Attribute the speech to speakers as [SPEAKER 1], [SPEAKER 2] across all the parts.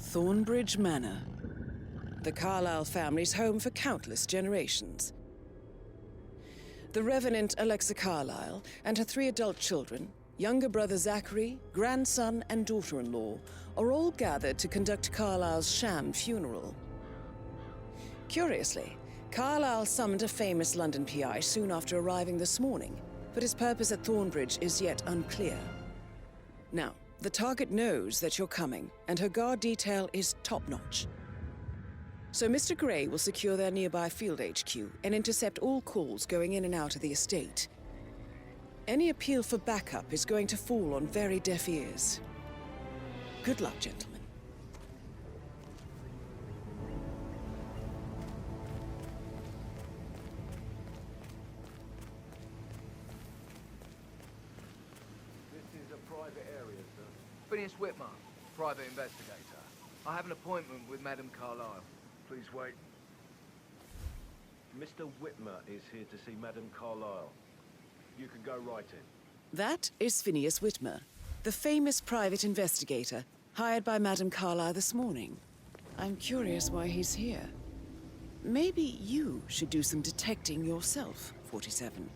[SPEAKER 1] Thornbridge Manor. The Carlyle family's home for countless generations. The Revenant Alexa Carlyle and her 3 adult children, younger brother Zachary, grandson and daughter-in-law, are all gathered to conduct Carlyle's sham funeral. Curiously, Carlyle summoned a famous London PI soon after arriving this morning, but his purpose at Thornbridge is yet unclear. Now, the target knows that you're coming, and her guard detail is top-notch. So Mr. Gray will secure their nearby field HQ and intercept all calls going in and out of the estate. Any appeal for backup is going to fall on very deaf ears. Good luck, gentlemen.
[SPEAKER 2] This is a private area, sir. Phineas Whitmer, private investigator. I have an appointment with Madame Carlyle. Please wait.
[SPEAKER 3] Mr. Whitmer is here to see Madame Carlyle. You can go right in.
[SPEAKER 1] That is Phineas Whitmer, the famous private investigator hired by Madame Carlyle this morning. I'm curious why he's here. Maybe you should do some detecting yourself, 47.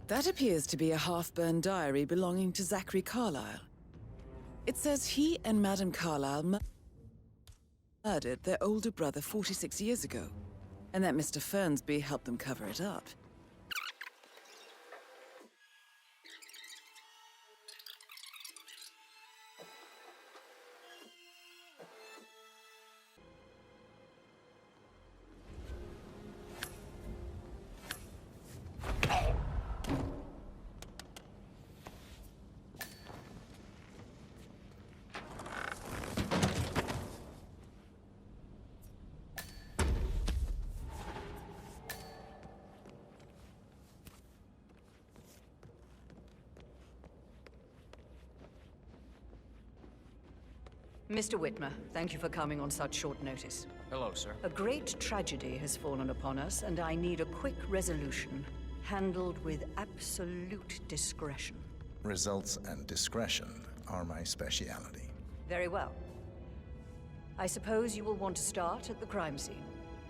[SPEAKER 1] That appears to be a half-burned diary belonging to Zachary Carlyle. It says he and Madame Carlyle murdered their older brother 46 years ago, and that Mr. Fernsby helped them cover it up.
[SPEAKER 4] Mr. Whitmer, thank you for coming on such short notice.
[SPEAKER 5] Hello, sir.
[SPEAKER 4] A great tragedy has fallen upon us, and I need a quick resolution, handled with absolute discretion.
[SPEAKER 6] Results and discretion are my speciality.
[SPEAKER 4] Very well. I suppose you will want to start at the crime scene.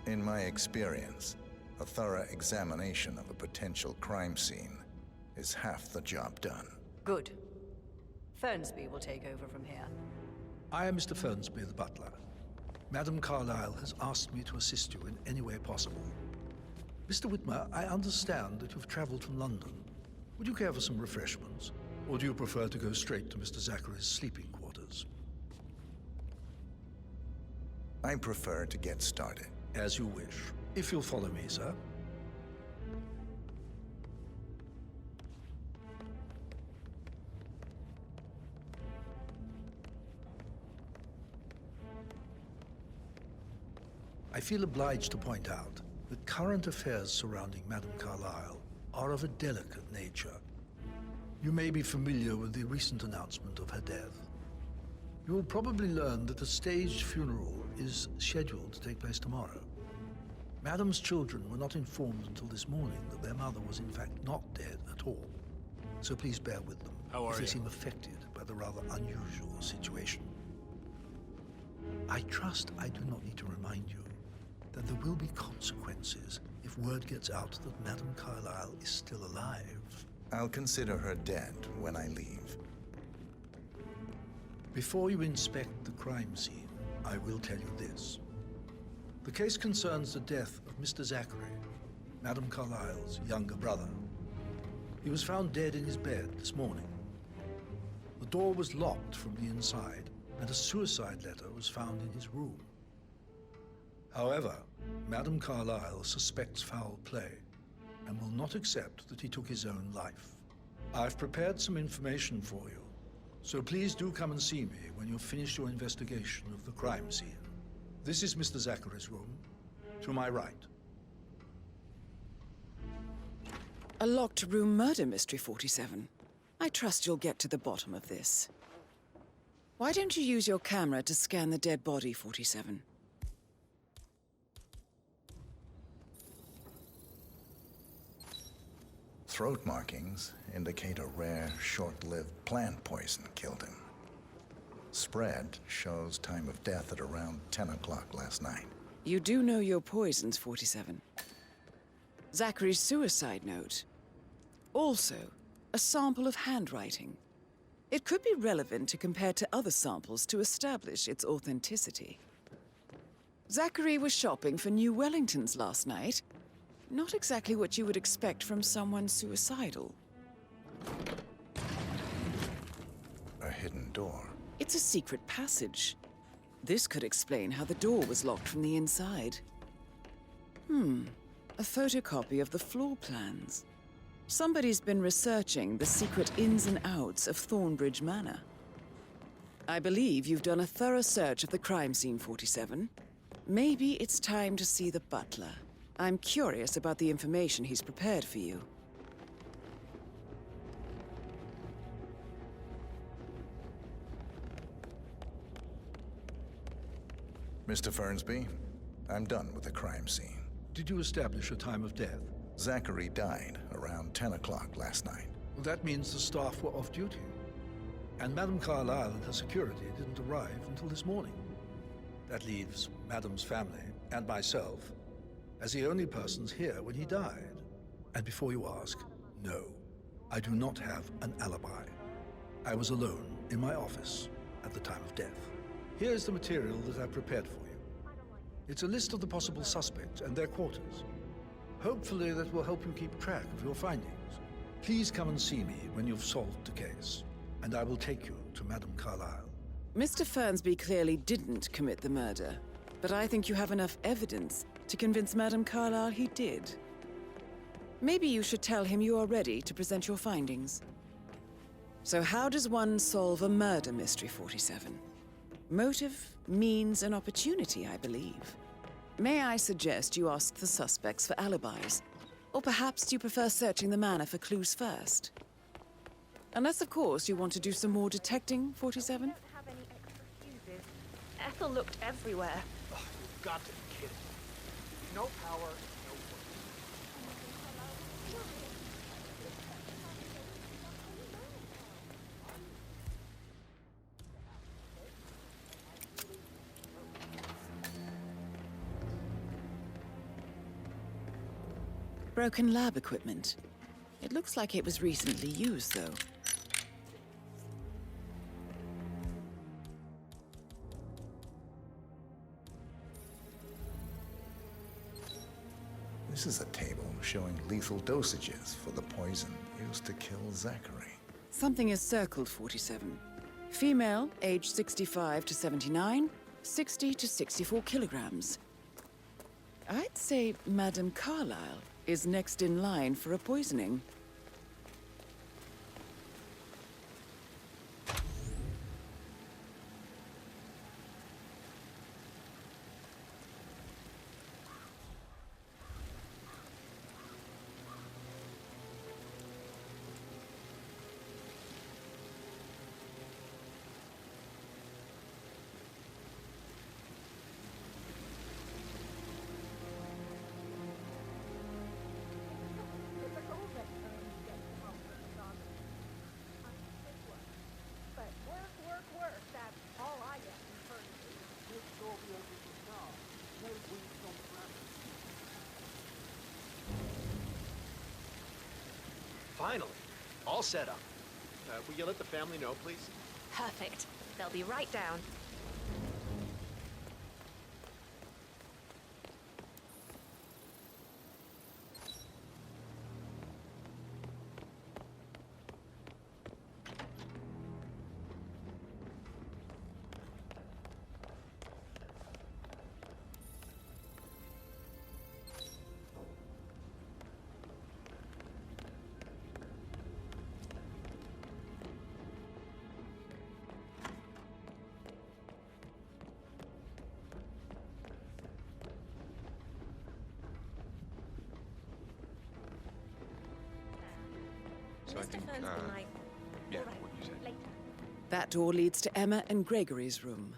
[SPEAKER 6] In my experience, a thorough examination of a potential crime scene is half the job done.
[SPEAKER 4] Good. Fernsby will take over from here.
[SPEAKER 7] I am Mr. Fernsby, the butler. Madame Carlyle has asked me to assist you in any way possible. Mr. Whitmer, I understand that you've traveled from London. Would you care for some refreshments? Or do you prefer to go straight to Mr. Zachary's sleeping quarters?
[SPEAKER 6] I prefer to get started.
[SPEAKER 7] As you wish. If you'll follow me, sir. I feel obliged to point out that current affairs surrounding Madame Carlyle are of a delicate nature. You may be familiar with the recent announcement of her death. You will probably learn that a staged funeral is scheduled to take place tomorrow. Madame's children were not informed until this morning that their mother was in fact not dead at all. So please bear with them if they seem affected by the rather unusual situation. I trust I do not need to remind you that there will be consequences if word gets out that Madame Carlyle is still alive.
[SPEAKER 6] I'll consider her dead when I leave.
[SPEAKER 7] Before you inspect the crime scene, I will tell you this. The case concerns the death of Mr. Zachary, Madame Carlyle's younger brother. He was found dead in his bed this morning. The door was locked from the inside, and a suicide letter was found in his room. However, Madame Carlyle suspects foul play and will not accept that he took his own life. I've prepared some information for you, so please do come and see me when you've finished your investigation of the crime scene. This is Mr. Zachary's room, to my right.
[SPEAKER 1] A locked room murder mystery, 47. I trust you'll get to the bottom of this. Why don't you use your camera to scan the dead body, 47?
[SPEAKER 6] Throat markings indicate a rare, short-lived plant poison killed him. Spread shows time of death at around 10 o'clock last night.
[SPEAKER 1] You do know your poisons, 47. Zachary's suicide note. Also, a sample of handwriting. It could be relevant to compare to other samples to establish its authenticity. Zachary was shopping for new Wellingtons last night. Not exactly what you would expect from someone suicidal.
[SPEAKER 6] A hidden door.
[SPEAKER 1] It's a secret passage. This could explain how the door was locked from the inside. A photocopy of the floor plans. Somebody's been researching the secret ins and outs of Thornbridge Manor. I believe you've done a thorough search of the crime scene, 47. Maybe it's time to see the butler. I'm curious about the information he's prepared for you.
[SPEAKER 6] Mr. Fernsby, I'm done with the crime scene.
[SPEAKER 7] Did you establish a time of death?
[SPEAKER 6] Zachary died around 10 o'clock last night.
[SPEAKER 7] Well, that means the staff were off duty. And Madame Carlyle and her security didn't arrive until this morning. That leaves Madame's family and myself as the only persons here when he died. And before you ask, no, I do not have an alibi. I was alone in my office at the time of death. Here's the material that I've prepared for you. It's a list of the possible suspects and their quarters. Hopefully that will help you keep track of your findings. Please come and see me when you've solved the case, and I will take you to Madame Carlyle.
[SPEAKER 1] Mr. Fernsby clearly didn't commit the murder, but I think you have enough evidence to convince Madame Carlyle he did. Maybe you should tell him you are ready to present your findings. So how does one solve a murder mystery, 47? Motive, means, and opportunity, I believe. May I suggest you ask the suspects for alibis? Or perhaps you prefer searching the manor for clues first? Unless, of course, you want to do some more detecting, 47?
[SPEAKER 5] Don't have any extra fuses. Ethel looked everywhere.
[SPEAKER 8] Oh, you've got to be kidding. No power, no work.
[SPEAKER 1] Broken lab equipment. It looks like it was recently used, though.
[SPEAKER 6] This is a table showing lethal dosages for the poison used to kill Zachary.
[SPEAKER 1] Something is circled, 47. Female, age 65 to 79, 60 to 64 kilograms. I'd say Madame Carlyle is next in line for a poisoning.
[SPEAKER 8] Finally, all set up. Will you let the family know, please?
[SPEAKER 5] Perfect. They'll be right down.
[SPEAKER 9] So I
[SPEAKER 5] Mr.
[SPEAKER 9] think,
[SPEAKER 5] Fern's been like,
[SPEAKER 9] yeah,
[SPEAKER 5] all right,
[SPEAKER 9] what you said.
[SPEAKER 5] later.
[SPEAKER 1] That door leads to Emma and Gregory's room.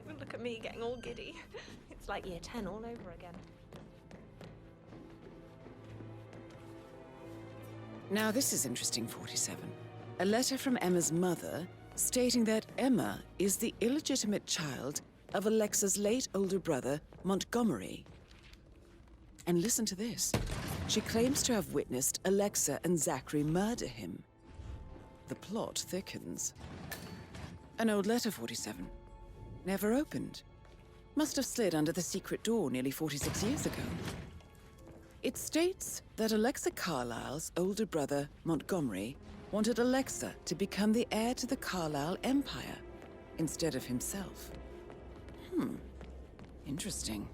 [SPEAKER 5] Look at me getting all giddy. It's like year 10 all over again.
[SPEAKER 1] Now this is interesting, 47. A letter from Emma's mother stating that Emma is the illegitimate child of Alexa's late older brother, Montgomery. And listen to this. She claims to have witnessed Alexa and Zachary murder him. The plot thickens. An old letter, 47. Never opened. Must have slid under the secret door nearly 46 years ago. It states that Alexa Carlisle's older brother, Montgomery, wanted Alexa to become the heir to the Carlisle Empire instead of himself. Interesting.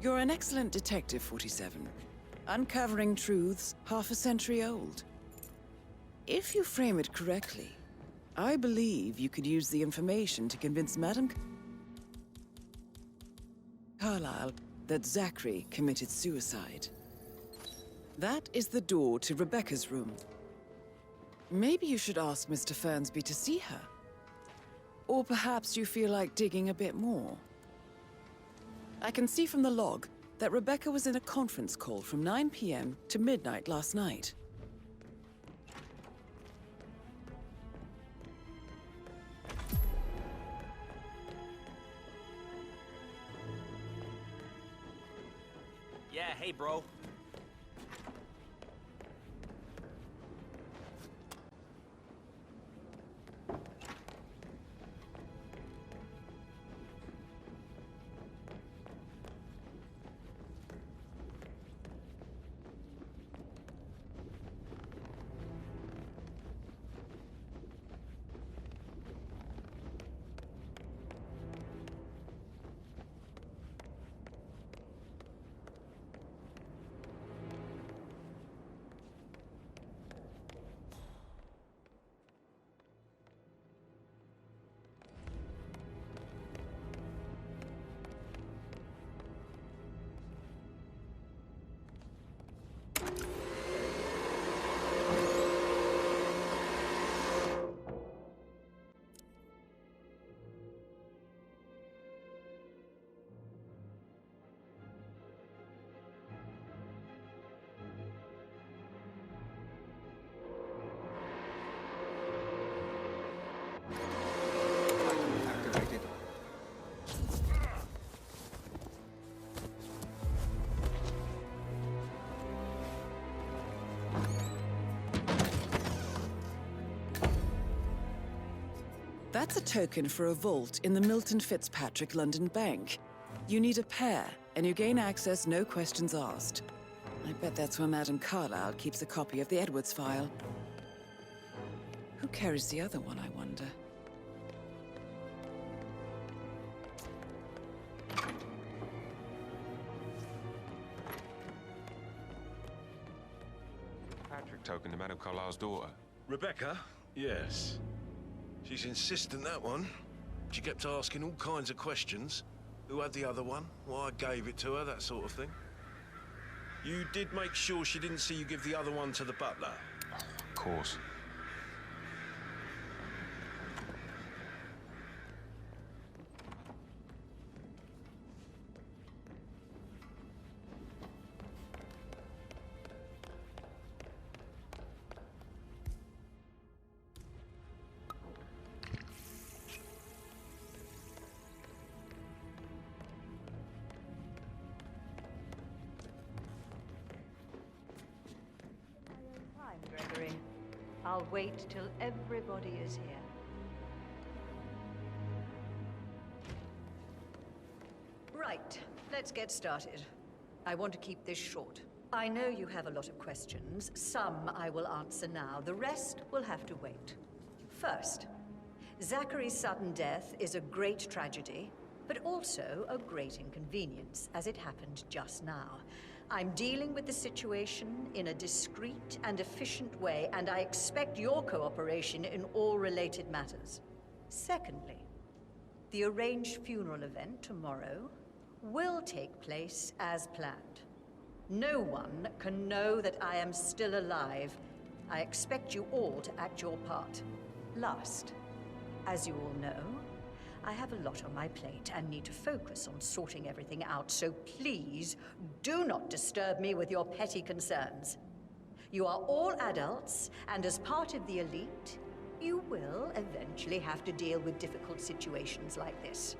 [SPEAKER 1] You're an excellent detective, 47. Uncovering truths half a century old. If you frame it correctly, I believe you could use the information to convince Madame Carlisle that Zachary committed suicide. That is the door to Rebecca's room. Maybe you should ask Mr. Fernsby to see her. Or perhaps you feel like digging a bit more. I can see from the log that Rebecca was in a conference call from 9 p.m. to midnight last night.
[SPEAKER 10] Yeah, hey, bro.
[SPEAKER 2] Activated.
[SPEAKER 1] That's a token for a vault in the Milton Fitzpatrick London Bank. You need a pair, and you gain access no questions asked. I bet that's where Madame Carlisle keeps a copy of the Edwards file. Who carries the other one, I wonder?
[SPEAKER 9] Patrick token to Madame Carlisle's daughter.
[SPEAKER 3] Rebecca? Yes. She's insistent, that one. She kept asking all kinds of questions. Who had the other one? Why I gave it to her, that sort of thing. You did make sure she didn't see you give the other one to the butler?
[SPEAKER 9] Of course.
[SPEAKER 4] Time, Gregory. I'll wait till everybody is here. Right, let's get started. I want to keep this short. I know you have a lot of questions. Some I will answer now. The rest will have to wait. First, Zachary's sudden death is a great tragedy, but also a great inconvenience, as it happened just now. I'm dealing with the situation in a discreet and efficient way, and I expect your cooperation in all related matters. Secondly, the arranged funeral event tomorrow will take place as planned. No one can know that I am still alive. I expect you all to act your part. Last, as you all know, I have a lot on my plate and need to focus on sorting everything out, so please do not disturb me with your petty concerns. You are all adults, and as part of the elite, you will eventually have to deal with difficult situations like this.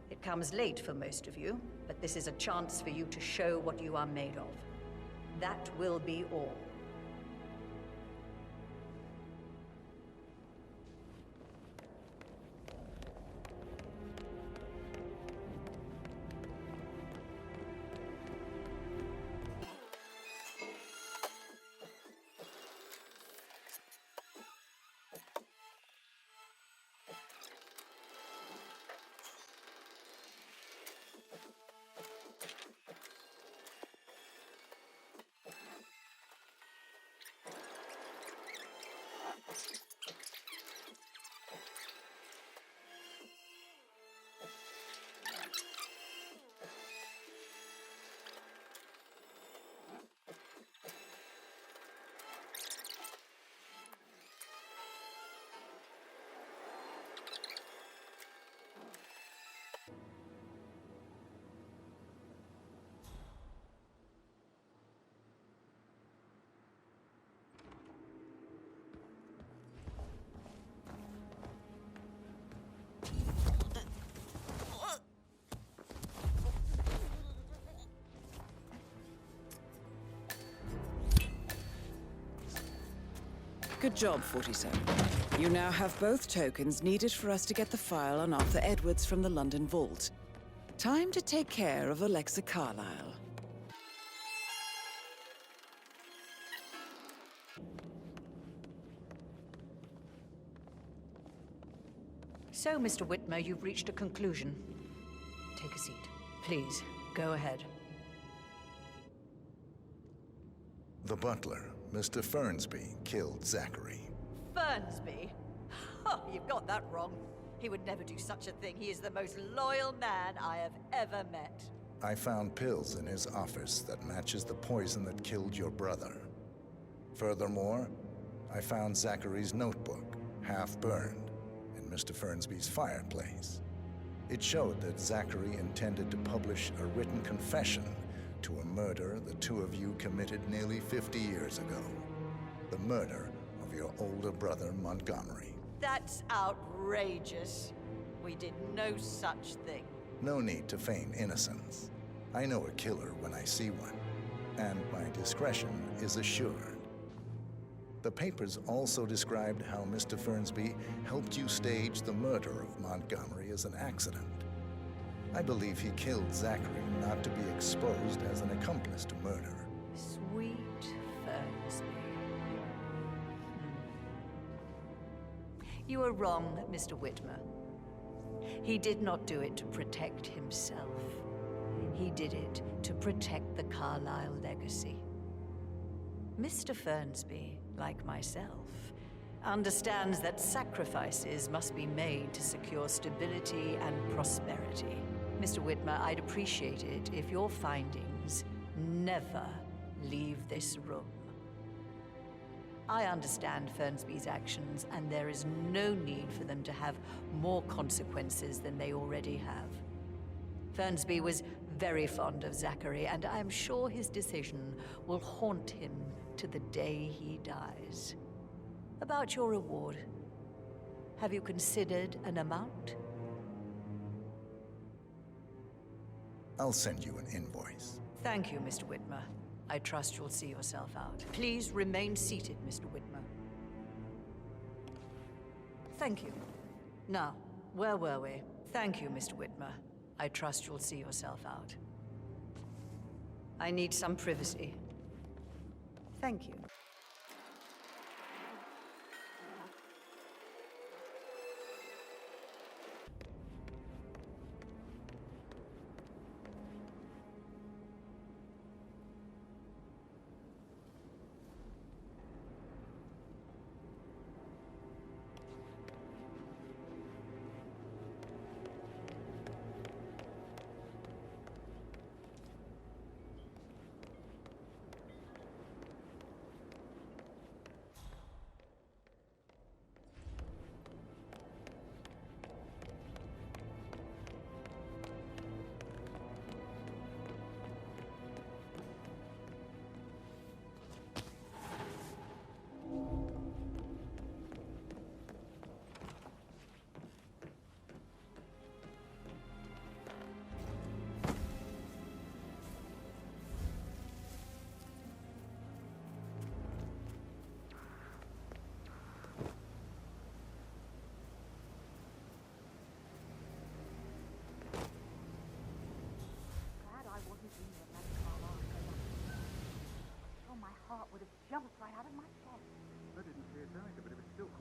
[SPEAKER 4] It comes late for most of you, but this is a chance for you to show what you are made of. That will be all.
[SPEAKER 1] Good job, 47. You now have both tokens needed for us to get the file on Arthur Edwards from the London Vault. Time to take care of Alexa Carlyle.
[SPEAKER 4] So, Mr. Whitmer, you've reached a conclusion. Take a seat. Please, go ahead.
[SPEAKER 6] The butler, Mr. Fernsby, killed Zachary.
[SPEAKER 4] Fernsby? Oh, you've got that wrong. He would never do such a thing. He is the most loyal man I have ever met.
[SPEAKER 6] I found pills in his office that matches the poison that killed your brother. Furthermore, I found Zachary's notebook, half burned, in Mr. Fernsby's fireplace. It showed that Zachary intended to publish a written confession to a murder the two of you committed nearly 50 years ago. The murder of your older brother, Montgomery.
[SPEAKER 4] That's outrageous. We did no such thing.
[SPEAKER 6] No need to feign innocence. I know a killer when I see one, and my discretion is assured. The papers also described how Mr. Fernsby helped you stage the murder of Montgomery as an accident. I believe he killed Zachary not to be exposed as an accomplice to murder.
[SPEAKER 4] Sweet Fernsby. You are wrong, Mr. Whitmer. He did not do it to protect himself. He did it to protect the Carlyle legacy. Mr. Fernsby, like myself, understands that sacrifices must be made to secure stability and prosperity. Mr. Whitmer, I'd appreciate it if your findings never leave this room. I understand Fernsby's actions, and there is no need for them to have more consequences than they already have. Fernsby was very fond of Zachary, and I'm sure his decision will haunt him to the day he dies. About your reward, have you considered an amount?
[SPEAKER 6] I'll send you an invoice.
[SPEAKER 4] Thank you, Mr. Whitmer. I trust you'll see yourself out. Please remain seated, Mr. Whitmer. Thank you. Now, where were we? Thank you, Mr. Whitmer. I trust you'll see yourself out. I need some privacy. Thank you.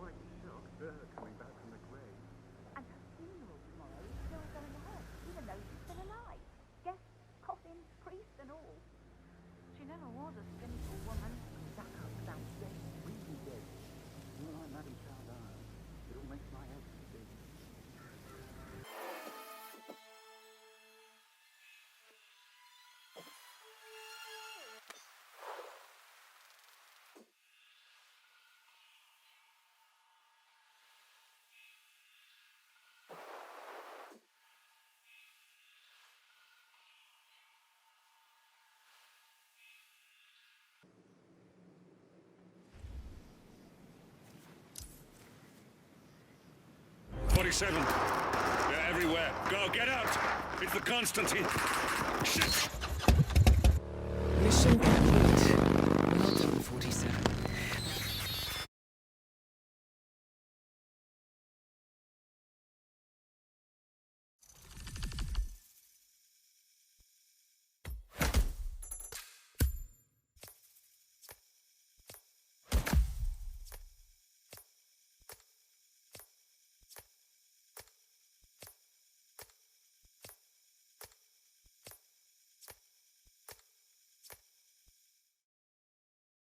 [SPEAKER 8] quite shocked, her coming back from the grave.
[SPEAKER 11] And her funeral tomorrow is still going ahead, even though she's still alive. Guests, coffins, priests and all. She never was a cynical woman.
[SPEAKER 8] That comes downstairs, really dead. You're like Madame Carlyle. It all makes my head spin.
[SPEAKER 12] They're everywhere. Go, get out! It's the Constantine. Shit!
[SPEAKER 1] Mission complete.